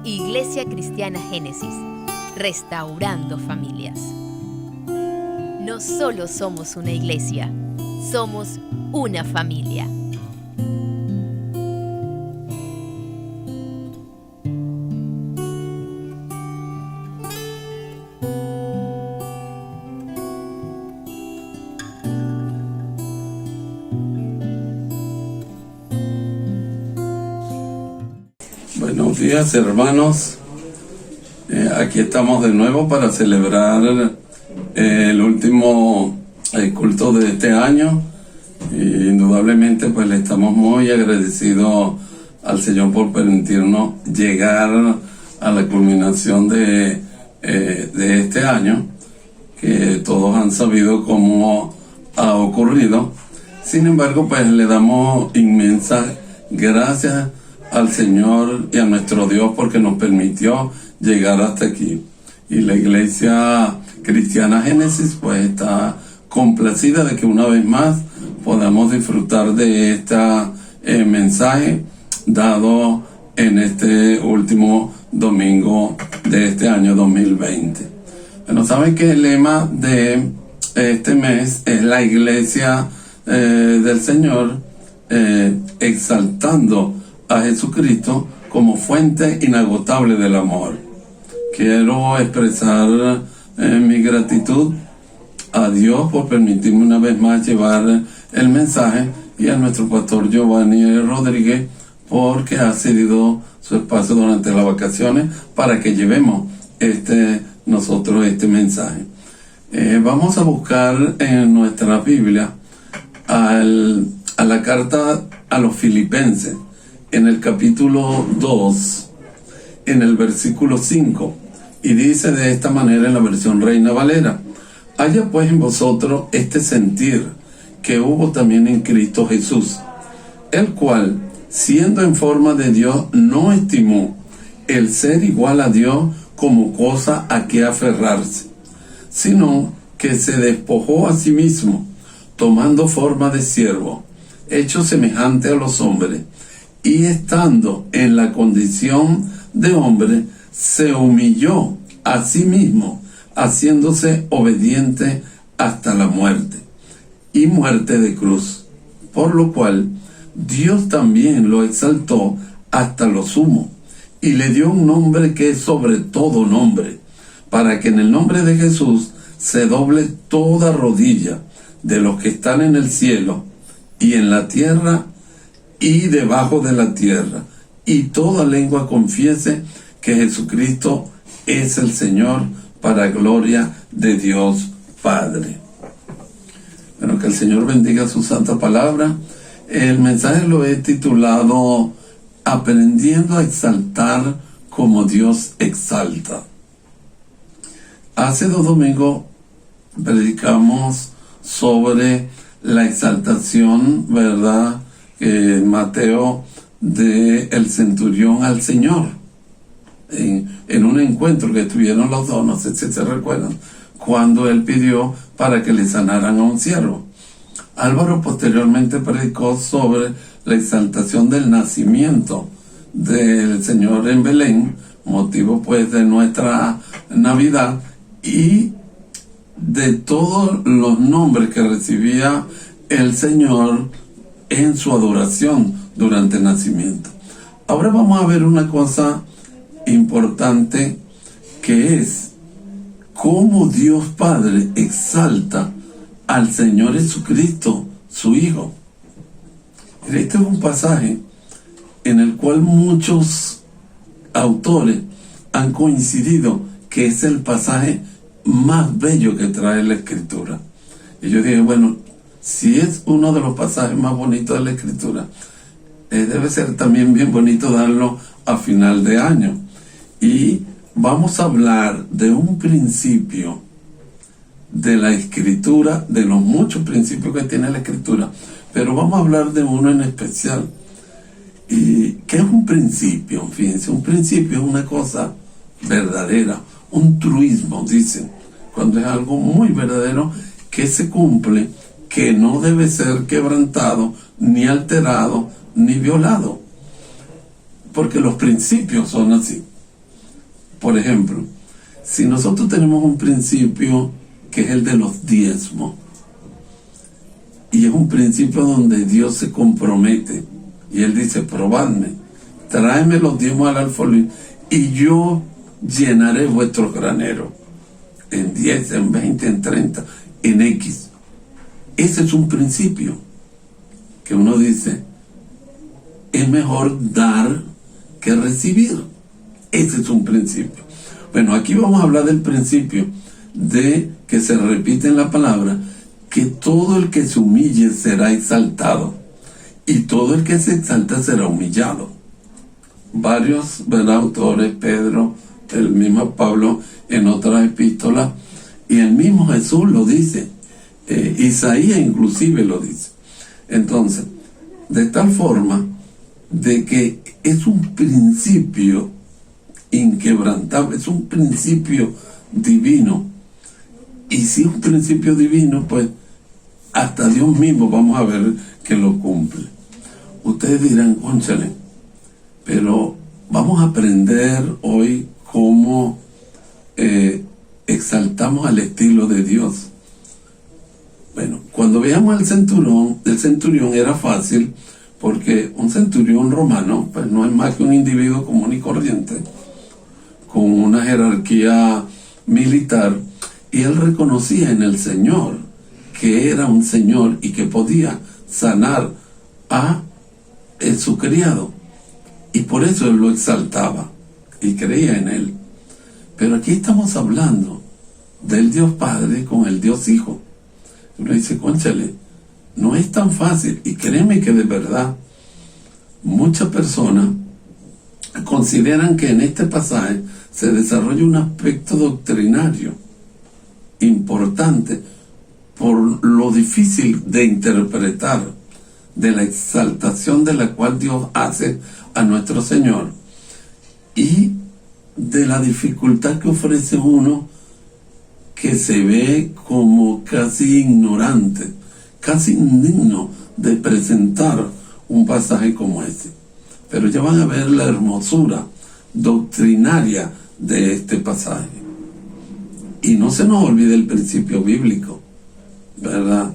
Iglesia Cristiana Génesis, restaurando familias. No solo somos una iglesia, somos una familia. Buenos días, hermanos. Aquí estamos de nuevo para celebrar el último culto de este año. Indudablemente pues le estamos muy agradecidos al Señor por permitirnos llegar a la culminación de este año, que todos han sabido cómo ha ocurrido. Sin embargo, pues le damos inmensas gracias al Señor y a nuestro Dios porque nos permitió llegar hasta aquí. Y la Iglesia Cristiana Génesis pues está complacida de que una vez más podamos disfrutar de este mensaje dado en este último domingo de este año 2020. Bueno, saben que el lema de este mes es la Iglesia del Señor, exaltando a Jesucristo como fuente inagotable del amor. Quiero expresar mi gratitud a Dios por permitirme una vez más llevar el mensaje, y a nuestro pastor Giovanni Rodríguez porque ha cedido su espacio durante las vacaciones para que llevemos nosotros este mensaje. Vamos a buscar en nuestra Biblia a la carta a los Filipenses, en el capítulo 2, en el versículo 5, y dice de esta manera en la versión Reina Valera: haya pues en vosotros este sentir que hubo también en Cristo Jesús, el cual, siendo en forma de Dios, no estimó el ser igual a Dios como cosa a que aferrarse, sino que se despojó a sí mismo, tomando forma de siervo, hecho semejante a los hombres, y estando en la condición de hombre, se humilló a sí mismo, haciéndose obediente hasta la muerte, y muerte de cruz, por lo cual Dios también lo exaltó hasta lo sumo, y le dio un nombre que es sobre todo nombre, para que en el nombre de Jesús se doble toda rodilla de los que están en el cielo, y en la tierra, y debajo de la tierra, y toda lengua confiese que Jesucristo es el Señor, para gloria de Dios Padre. Bueno, que el Señor bendiga su santa palabra. El mensaje lo he titulado Aprendiendo a exaltar como Dios exalta. Hace 2 domingos predicamos sobre la exaltación, ¿verdad?, Mateo, de el centurión al Señor, en un encuentro que tuvieron los dos, no sé si se recuerdan, cuando él pidió para que le sanaran a un siervo. Álvaro posteriormente predicó sobre la exaltación del nacimiento del Señor en Belén, motivo pues de nuestra Navidad, y de todos los nombres que recibía el Señor en su adoración durante el nacimiento. Ahora vamos a ver una cosa importante, que es cómo Dios Padre exalta al Señor Jesucristo, su Hijo. Este es un pasaje en el cual muchos autores han coincidido que es el pasaje más bello que trae la Escritura. Y yo dije, bueno, si es uno de los pasajes más bonitos de la Escritura, debe ser también bien bonito darlo a final de año. Y vamos a hablar de un principio de la Escritura, de los muchos principios que tiene la Escritura, pero vamos a hablar de uno en especial. ¿Y qué es un principio? Fíjense, un principio es una cosa verdadera, un truismo, dicen, cuando es algo muy verdadero que se cumple, que no debe ser quebrantado, ni alterado, ni violado, porque los principios son así. Por ejemplo, si nosotros tenemos un principio que es el de los diezmos, y es un principio donde Dios se compromete, y Él dice, probadme, tráeme los diezmos al alfolí, y yo llenaré vuestros graneros, en 10, en 20, en 30, en X. Ese es un principio que uno dice, es mejor dar que recibir. Ese es un principio. Bueno, aquí vamos a hablar del principio de que se repite en la palabra, que todo el que se humille será exaltado, y todo el que se exalta será humillado. Varios, ¿verdad?, autores, Pedro, el mismo Pablo en otras epístolas, y el mismo Jesús lo dice, Isaías inclusive lo dice. Entonces, de tal forma de que es un principio inquebrantable, es un principio divino, y si es un principio divino, pues hasta Dios mismo vamos a ver que lo cumple. Ustedes dirán, cónchale, pero vamos a aprender hoy cómo exaltamos al estilo de Dios. Bueno, cuando veamos el centurión era fácil, porque un centurión romano pues no es más que un individuo común y corriente, con una jerarquía militar, y él reconocía en el Señor que era un Señor y que podía sanar a su criado, y por eso él lo exaltaba y creía en él. Pero aquí estamos hablando del Dios Padre con el Dios Hijo. Uno dice, cónchale, no es tan fácil, y créeme que de verdad muchas personas consideran que en este pasaje se desarrolla un aspecto doctrinario importante por lo difícil de interpretar de la exaltación de la cual Dios hace a nuestro Señor, y de la dificultad que ofrece uno que se ve como casi ignorante, casi indigno de presentar un pasaje como este. Pero ya van a ver la hermosura doctrinaria de este pasaje. Y no se nos olvide el principio bíblico, ¿verdad?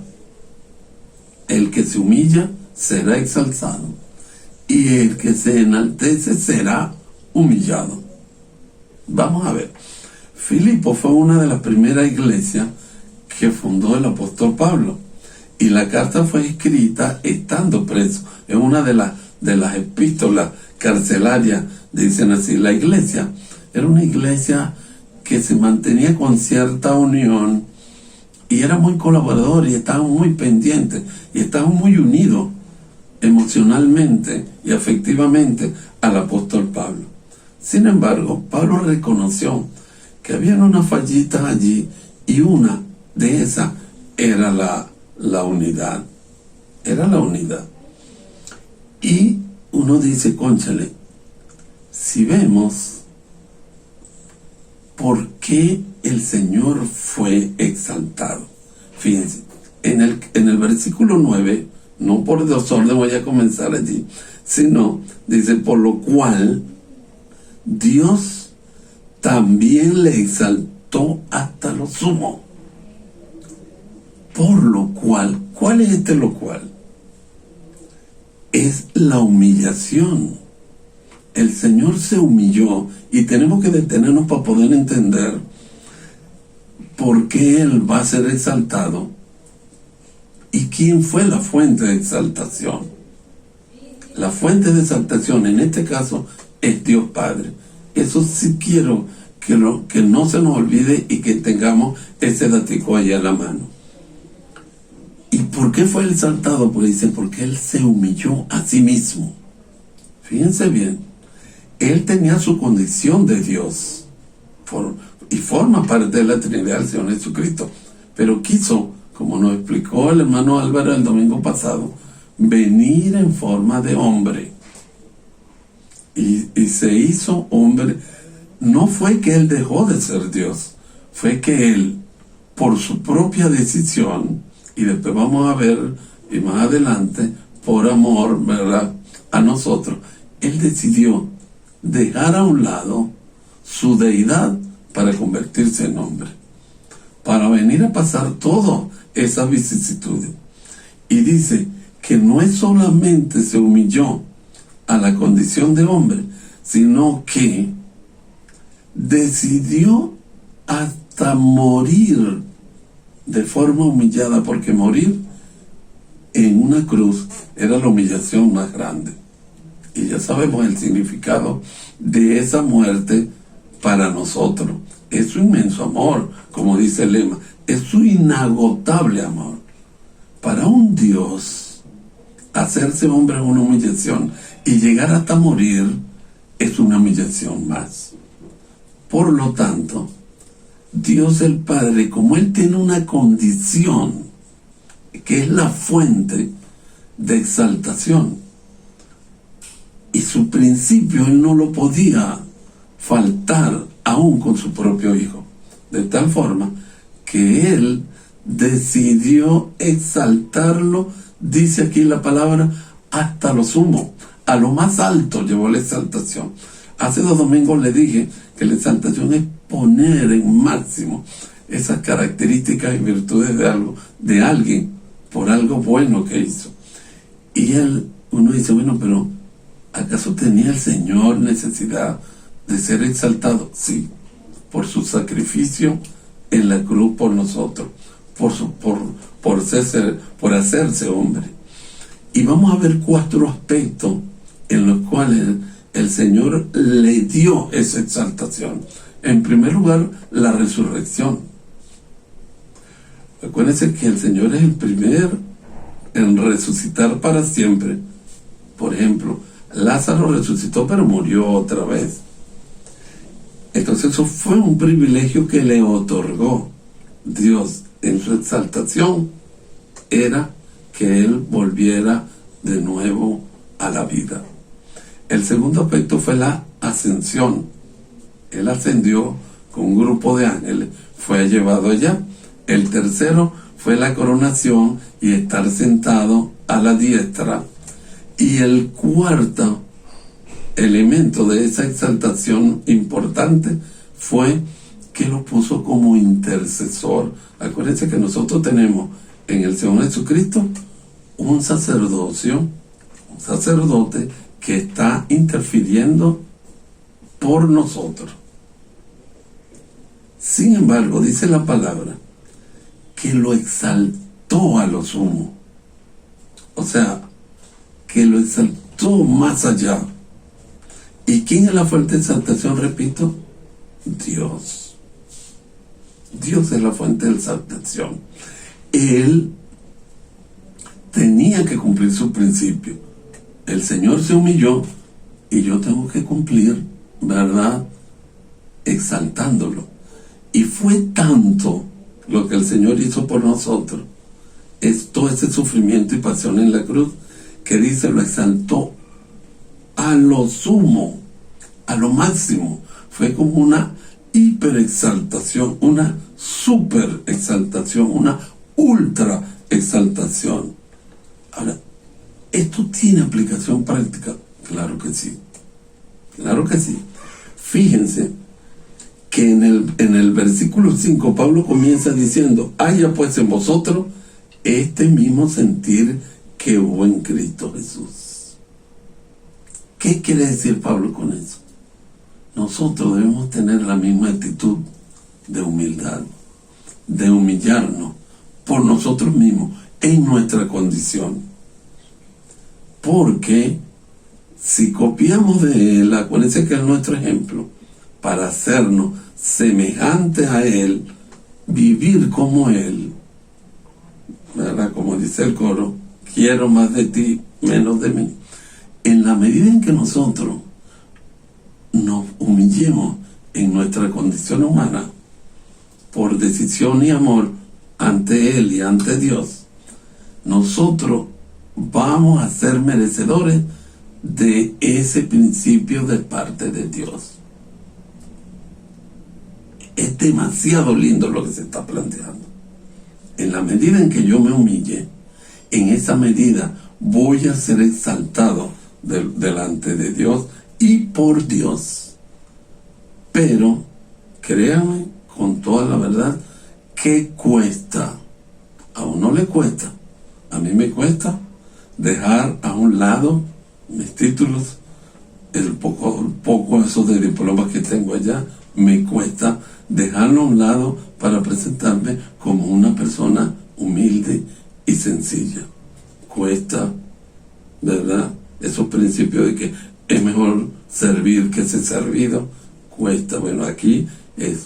El que se humilla será exaltado, y el que se enaltece será humillado. Vamos a ver. Filipo fue una de las primeras iglesias que fundó el apóstol Pablo, y la carta fue escrita estando preso. Es una de las epístolas carcelarias, dicen así. La iglesia era una iglesia que se mantenía con cierta unión, y era muy colaborador, y estaban muy pendientes, y estaban muy unidos emocionalmente y afectivamente al apóstol Pablo. Sin embargo, Pablo reconoció que había unas fallitas allí, y una de esas era la unidad. Era la unidad. Y uno dice, cónchale, si vemos por qué el Señor fue exaltado. Fíjense, en el versículo 9, no por desorden voy a comenzar allí, sino dice, por lo cual Dios también le exaltó hasta lo sumo. Por lo cual, ¿cuál es este lo cual? Es la humillación. El Señor se humilló, y tenemos que detenernos para poder entender por qué Él va a ser exaltado y quién fue la fuente de exaltación. La fuente de exaltación en este caso es Dios Padre. Eso sí quiero que no se nos olvide, y que tengamos ese datico ahí a la mano. ¿Y por qué fue exaltado? Pues dice, porque Él se humilló a sí mismo. Fíjense bien, Él tenía su condición de Dios, y forma parte de la Trinidad del Señor Jesucristo, pero quiso, como nos explicó el hermano Álvaro el domingo pasado, venir en forma de hombre, y se hizo hombre. No fue que Él dejó de ser Dios, fue que Él, por su propia decisión, y después vamos a ver, y más adelante, por amor, ¿verdad?, a nosotros, Él decidió dejar a un lado su deidad para convertirse en hombre, para venir a pasar todas esas vicisitudes. Y dice que no es solamente se humilló a la condición de hombre, sino que decidió hasta morir de forma humillada, porque morir en una cruz era la humillación más grande. Y ya sabemos el significado de esa muerte para nosotros. Es su inmenso amor, como dice el lema, es su inagotable amor. Para un Dios, hacerse hombre es una humillación, y llegar hasta morir es una humillación más. Por lo tanto, Dios el Padre, como Él tiene una condición que es la fuente de exaltación, y su principio Él no lo podía faltar aún con su propio Hijo, de tal forma que Él decidió exaltarlo, dice aquí la palabra, hasta lo sumo, a lo más alto llevó la exaltación. Hace 2 domingos le dije que la exaltación es poner en máximo esas características y virtudes de alguien, por algo bueno que hizo. Y uno dice, bueno, pero ¿acaso tenía el Señor necesidad de ser exaltado? Sí, por su sacrificio en la cruz por nosotros, por hacerse hombre. Y vamos a ver 4 aspectos en los cuales el Señor le dio esa exaltación. En primer lugar, la resurrección. Acuérdense que el Señor es el primero en resucitar para siempre. Por ejemplo, Lázaro resucitó pero murió otra vez. Entonces eso fue un privilegio que le otorgó Dios en su exaltación, era que Él volviera de nuevo a la vida. El segundo aspecto fue la ascensión. Él ascendió con un grupo de ángeles, fue llevado allá. El tercero fue la coronación y estar sentado a la diestra. Y el cuarto elemento de esa exaltación importante fue que lo puso como intercesor. Acuérdense que nosotros tenemos en el Señor Jesucristo un sacerdocio, un sacerdote que está interfiriendo por nosotros. Sin embargo, dice la palabra que lo exaltó a lo sumo. O sea, que lo exaltó más allá. ¿Y quién es la fuente de exaltación? Repito, Dios. Dios es la fuente de exaltación. Él tenía que cumplir su principio. El Señor se humilló y yo tengo que cumplir, ¿verdad?, exaltándolo. Y fue tanto lo que el Señor hizo por nosotros, es todo ese sufrimiento y pasión en la cruz, que dice, lo exaltó a lo sumo, a lo máximo. Fue como una hiperexaltación, una super exaltación, una ultra exaltación. Ahora, ¿esto tiene aplicación práctica? Claro que sí. Claro que sí. Fíjense que en el versículo 5 Pablo comienza diciendo, haya pues en vosotros este mismo sentir que hubo en Cristo Jesús. ¿Qué quiere decir Pablo con eso? Nosotros debemos tener la misma actitud de humildad, de humillarnos por nosotros mismos en nuestra condición. Porque si copiamos de Él, acuérdense que es nuestro ejemplo, para hacernos semejantes a Él, vivir como Él, ¿verdad? Como dice el coro, quiero más de ti, menos de mí. En la medida en que nosotros nos humillemos en nuestra condición humana, por decisión y amor ante Él y ante Dios, nosotros vamos a ser merecedores de ese principio de parte de Dios. Es demasiado lindo lo que se está planteando. En la medida en que yo me humille, en esa medida voy a ser exaltado delante de Dios y por Dios. Pero, créanme, con toda la verdad, ¿qué cuesta? A uno le cuesta. A mí me cuesta dejar a un lado mis títulos, el poco esos de diplomas que tengo allá, me cuesta dejarlo a un lado para presentarme como una persona humilde y sencilla. Cuesta, ¿verdad? Esos principios de que es mejor servir que ser servido, cuesta. Bueno, aquí es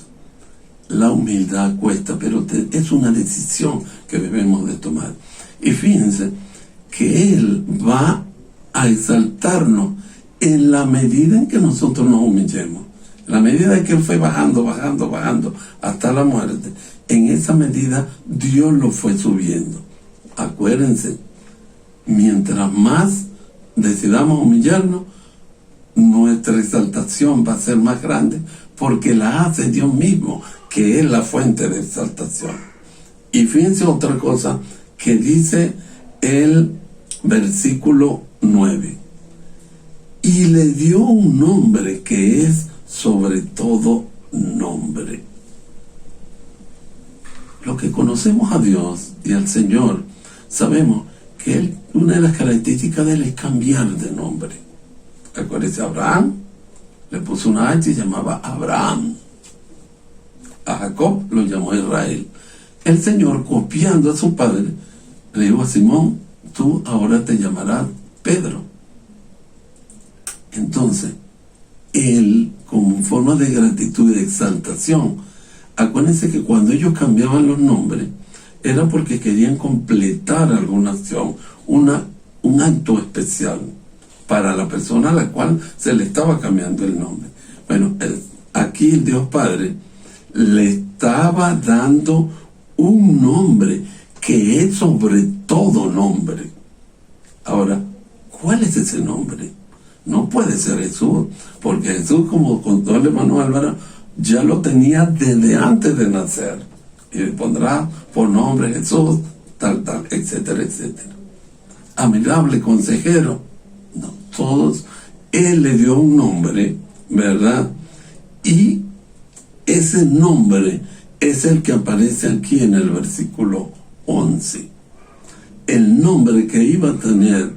la humildad, cuesta, pero es una decisión que debemos de tomar. Y fíjense que Él va a exaltarnos en la medida en que nosotros nos humillemos. En la medida en que Él fue bajando hasta la muerte, en esa medida Dios lo fue subiendo. Acuérdense, mientras más decidamos humillarnos, nuestra exaltación va a ser más grande, porque la hace Dios mismo, que es la fuente de exaltación. Y fíjense otra cosa que dice el versículo 9. Y le dio un nombre que es sobre todo nombre. Los que conocemos a Dios y al Señor, sabemos que una de las características de Él es cambiar de nombre. Acuérdense, Abraham le puso una H y llamaba Abraham. A Jacob lo llamó Israel. El Señor, copiando a su padre, le dijo a Simón: tú ahora te llamarás Pedro. Entonces, Él, como forma de gratitud y de exaltación, acuérdense que cuando ellos cambiaban los nombres, era porque querían completar alguna acción, un acto especial para la persona a la cual se le estaba cambiando el nombre. Bueno, aquí el Dios Padre le estaba dando un nombre que es sobre todo nombre. Ahora, ¿cuál es ese nombre? No puede ser Jesús, porque Jesús, como contó el hermano Álvaro, ya lo tenía desde antes de nacer. Y le pondrá por nombre Jesús, tal, etcétera, etcétera. Admirable consejero. No, todos, Él le dio un nombre, ¿verdad? Y ese nombre es el que aparece aquí en el versículo 11. El nombre que iba a tener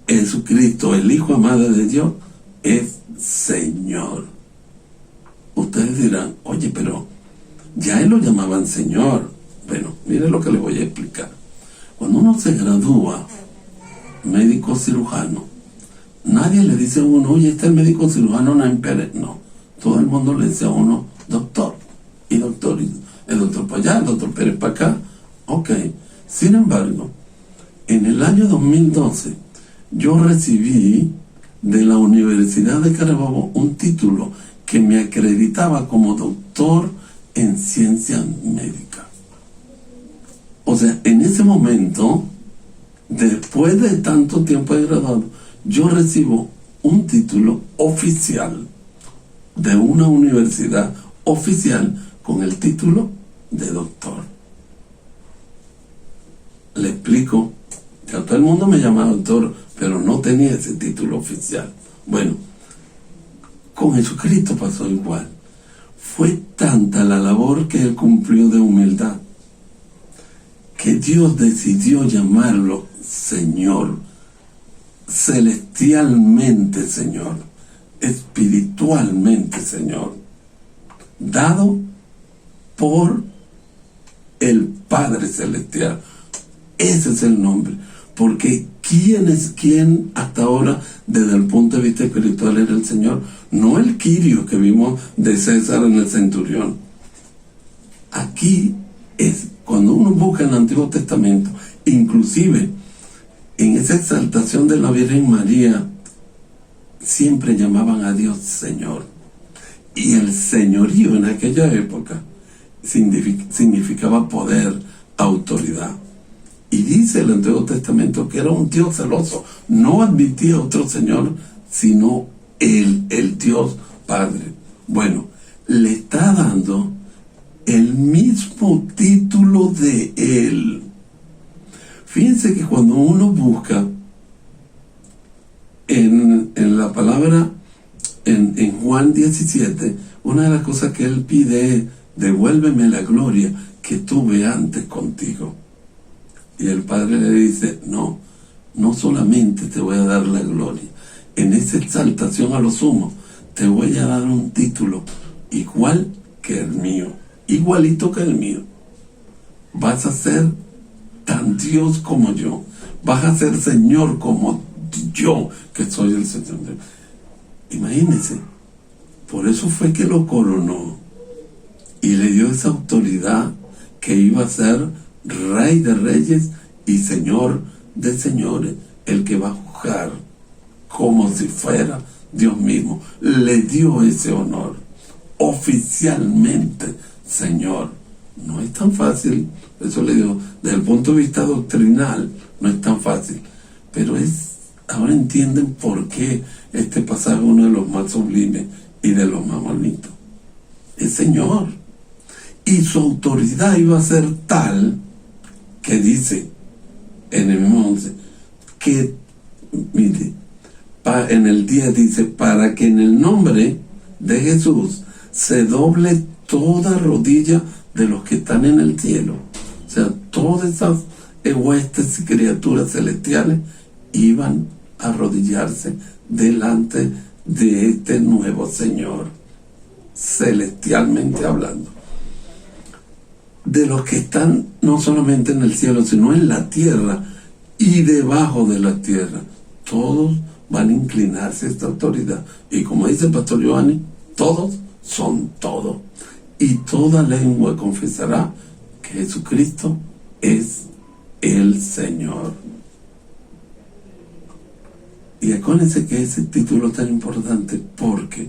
Jesucristo, el Hijo amado de Dios, es Señor. Ustedes dirán: oye, pero ya Él lo llamaban Señor. Bueno, mire lo que les voy a explicar. Cuando uno se gradúa médico cirujano, nadie le dice a uno: oye, este es el médico cirujano Naim Pérez. No, todo el mundo le dice a uno doctor, y doctor, y el doctor para allá, el doctor Pérez para acá. Ok, sin embargo, en el año 2012, yo recibí de la Universidad de Carabobo un título que me acreditaba como doctor en ciencias médicas. O sea, en ese momento, después de tanto tiempo de graduado, yo recibo un título oficial de una universidad oficial con el título de doctor. Le explico que a todo el mundo me llamaba doctor, pero no tenía ese título oficial. Bueno, con Jesucristo pasó igual. Fue tanta la labor que Él cumplió de humildad, que Dios decidió llamarlo Señor, celestialmente Señor, espiritualmente Señor, dado por el Padre Celestial. Ese es el nombre, porque ¿quién es quién hasta ahora desde el punto de vista espiritual era el Señor? No el Quirio que vimos de César en el centurión. Aquí es cuando uno busca en el Antiguo Testamento, inclusive en esa exaltación de la Virgen María, siempre llamaban a Dios Señor. Y el señorío en aquella época significaba poder, autoridad. Y dice el Antiguo Testamento que era un Dios celoso. No admitía otro Señor, sino Él, el Dios Padre. Bueno, le está dando el mismo título de Él. Fíjense que cuando uno busca en la palabra en Juan 17, una de las cosas que él pide es: devuélveme la gloria que tuve antes contigo. Y el Padre le dice: no solamente te voy a dar la gloria, en esa exaltación a lo sumo te voy a dar un título igual que el mío, igualito que el mío. Vas a ser tan Dios como yo, vas a ser Señor como yo, que soy el Señor. Imagínense, por eso fue que lo coronó y le dio esa autoridad, que iba a ser Rey de Reyes y Señor de Señores, el que va a juzgar como si fuera Dios mismo. Le dio ese honor oficialmente, Señor. No es tan fácil, eso le digo, desde el punto de vista doctrinal, no es tan fácil, pero ahora entienden por qué este pasaje es uno de los más sublimes y de los más bonitos. Es Señor, y su autoridad iba a ser tal que dice en el mismo 11 que, mire, en el 10 dice: para que en el nombre de Jesús se doble toda rodilla de los que están en el cielo. O sea, todas esas huestes y criaturas celestiales iban a arrodillarse delante de este nuevo Señor, celestialmente hablando. De los que están no solamente en el cielo, sino en la tierra y debajo de la tierra, todos van a inclinarse a esta autoridad. Y como dice el pastor Giovanni, todos son todos. Y toda lengua confesará que Jesucristo es el Señor. Y acuérdense que ese título es tan importante porque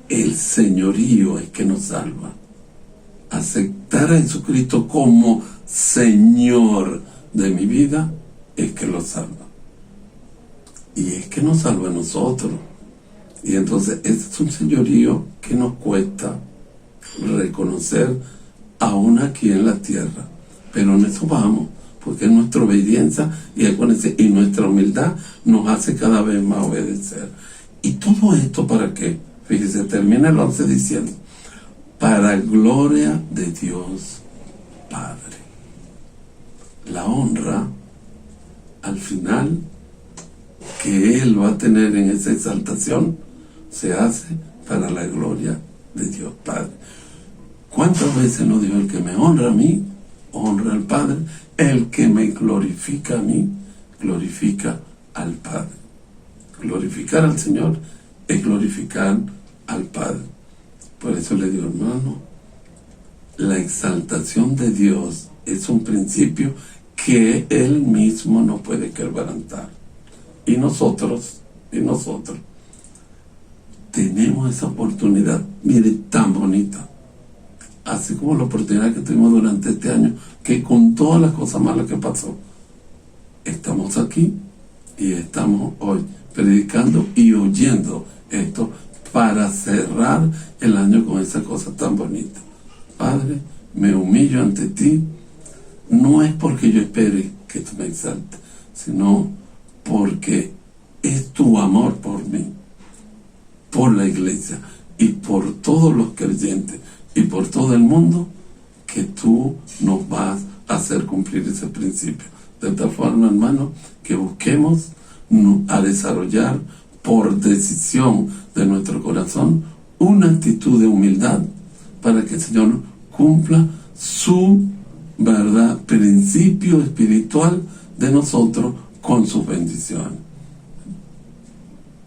el señorío es que nos salva. Aceptar a Jesucristo como Señor de mi vida es que lo salva. Y es que nos salva a nosotros. Y entonces este es un señorío que nos cuesta reconocer aún aquí en la tierra. Pero en eso vamos, porque nuestra obediencia y nuestra humildad nos hace cada vez más obedecer. ¿Y todo esto para qué? Fíjese, termina el 11 diciendo: para gloria de Dios Padre. La honra, al final, que Él va a tener en esa exaltación, se hace para la gloria de Dios Padre. ¿Cuántas veces nos dijo: el que me honra a mí, honra al Padre? El que me glorifica a mí, glorifica al Padre. Glorificar al Señor es glorificar al Padre. Por eso le digo, hermano, la exaltación de Dios es un principio que Él mismo no puede quebrantar. Y nosotros tenemos esa oportunidad, mire, tan bonita. Así como la oportunidad que tuvimos durante este año, que con todas las cosas malas que pasó, estamos aquí y estamos hoy predicando y oyendo esto para cerrar el año con esa cosa tan bonita. Padre, me humillo ante ti, no es porque yo espere que tú me exaltes, sino porque es tu amor por mí, por la iglesia y por todos los creyentes y por todo el mundo, que tú nos vas a hacer cumplir ese principio. De tal forma, hermano, que busquemos a desarrollar por decisión de nuestro corazón una actitud de humildad para que el Señor cumpla su principio espiritual de nosotros con sus bendiciones.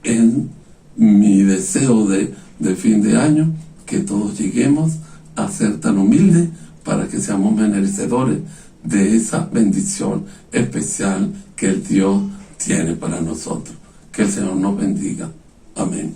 En mi deseo de fin de año, que todos lleguemos a ser tan humildes para que seamos merecedores de esa bendición especial que el Dios tiene para nosotros. Que el Señor nos bendiga. Amén.